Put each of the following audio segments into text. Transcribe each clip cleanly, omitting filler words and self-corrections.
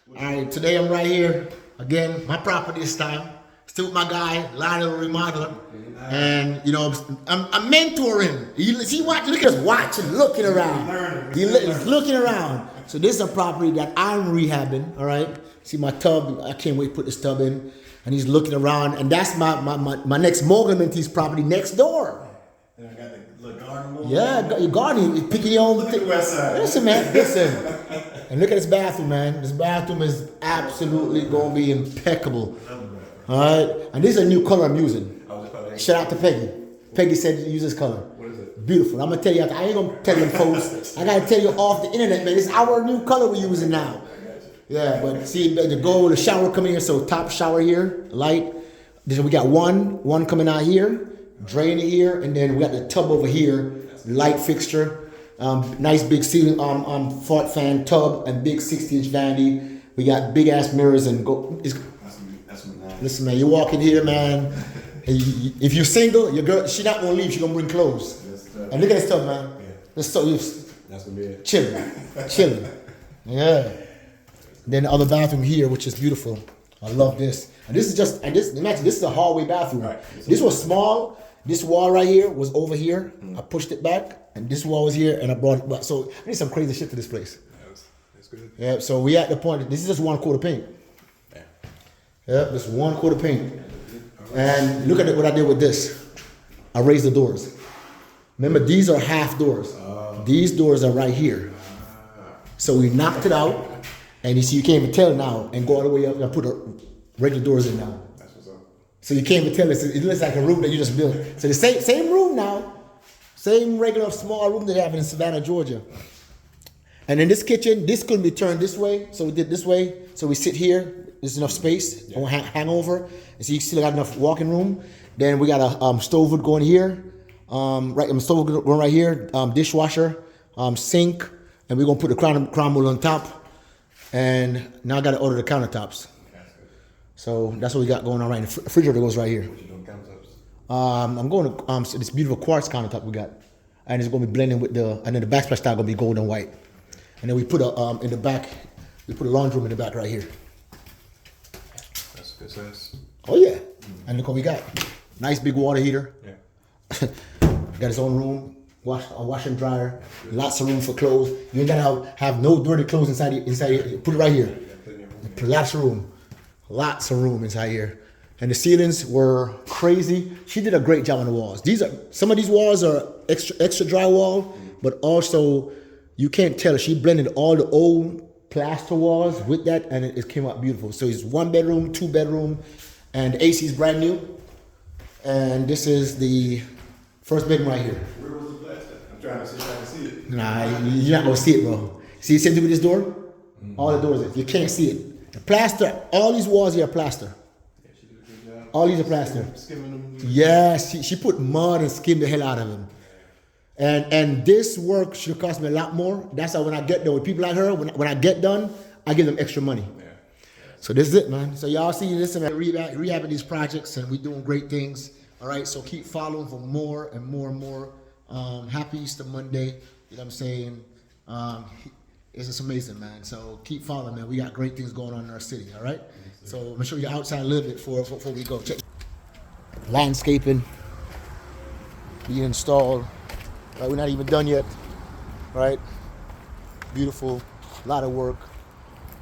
All right, today I'm right here again. My property this time. Still with my guy, Lionel Remodeler, and you know I'm mentoring. See what? Look at us watching, looking around. He's looking around. So this is a property that I'm rehabbing. All right. See my tub. I can't wait to put this tub in. And he's looking around, and that's my next Mogaminty's property next door. And I got the little garden. Yeah, your garden. You're picking your own. Look at the west side. Listen, man. Listen. And look at this bathroom, man. This bathroom is absolutely going to be impeccable. All right? And this is a new color I'm using. Shout out to Peggy. Peggy said use this color. What is it? Beautiful. I'm going to tell you, I ain't going to tell them folks. I got to tell you off the internet, man. It's our new color we're using now. Yeah, but see, the goal, the shower coming here, so top shower here, light. We got one coming out here, drain it here, and then we got the tub over here, light fixture. Nice big ceiling, fort fan tub and big 60-inch vanity. We got big ass mirrors and go. Listen, man, you walk in here, man. If you're single, your girl, she not gonna leave. She gonna bring clothes. And look at this tub, man. This tub, that's gonna be it. Chilling. Yeah. Then the other bathroom here, which is beautiful. I love this. And this is just, imagine this is a hallway bathroom. Right. This was small. This wall right here was over here. I pushed it back, and this wall was here, and I brought it back. So I need some crazy shit to this place. That's good. Yeah, so we at the point that this is just 1 quart of paint. Yeah, just 1 quart of paint. And look at what I did with this. I raised the doors. Remember, these are half doors. These doors are right here. So we knocked it out, and you see, you can't even tell now, and go all the way up and put regular doors in now. So you can't even tell it looks like a room that you just built. So the same room now, same regular small room that they have in Savannah, Georgia. And in this kitchen, this couldn't be turned this way, so we did this way. So we sit here, there's enough space, and we'll hang over. And so you still got enough walking room. Then we got a stove wood going here, stove wood going right here, dishwasher, sink, and we're gonna put the crown mold on top. And now I gotta order the countertops. So that's what we got going on right now. The refrigerator goes right here. What you doing countertops? I'm going to so this beautiful quartz countertop we got, and it's going to be blending with and then the backsplash tile going to be gold and white, and then we put in the back, we put a laundry room in the back right here. That's good size. Oh yeah, and look what we got. Nice big water heater. Yeah. Got his own room, wash and dryer, lots of room for clothes. You ain't gotta have no dirty clothes inside. Put it right here. Lots of room. Lots of room inside here. And the ceilings were crazy. She did a great job on the walls. Some of these walls are extra drywall, but also you can't tell. She blended all the old plaster walls with that, and it came out beautiful. So it's 1 bedroom, 2 bedroom, and the AC is brand new. And this is the first bedroom right here. Where was the plaster? I'm trying to see if I can see it. Nah, you're not gonna see it, bro. See the same thing with this door? All the doors, you can't see it. The plaster, all these walls here are plaster. Yeah, she did a good job. All these are plaster. Skimming them. Yeah, she put mud and skimmed the hell out of them. And this work should cost me a lot more. That's how when I get done with people like her, when I get done, I give them extra money. Yeah. So this is it, man. So y'all see this and rehabbing these projects, and we're doing great things. All right, so keep following for more and more and more. Happy Easter Monday. You know what I'm saying? It's just amazing, man. So keep following, man. We got great things going on in our city, all right? So I'm gonna show you outside a little bit before we go. Check. Landscaping being installed. Right, we're not even done yet, right? Beautiful, a lot of work.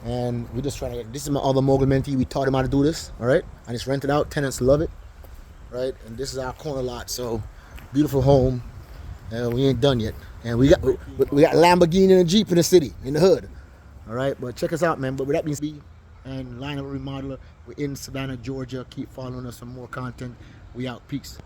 And we're just trying to this is my other Mogaminty. We taught him how to do this, all right? And it's rented out, tenants love it, right? And this is our corner lot, so beautiful home. We ain't done yet. And we got Lamborghini and a Jeep in the city, in the hood. All right, but check us out, man. But with that being said, and Lionel Remodeler, we're in Savannah, Georgia. Keep following us for more content. We out. Peace.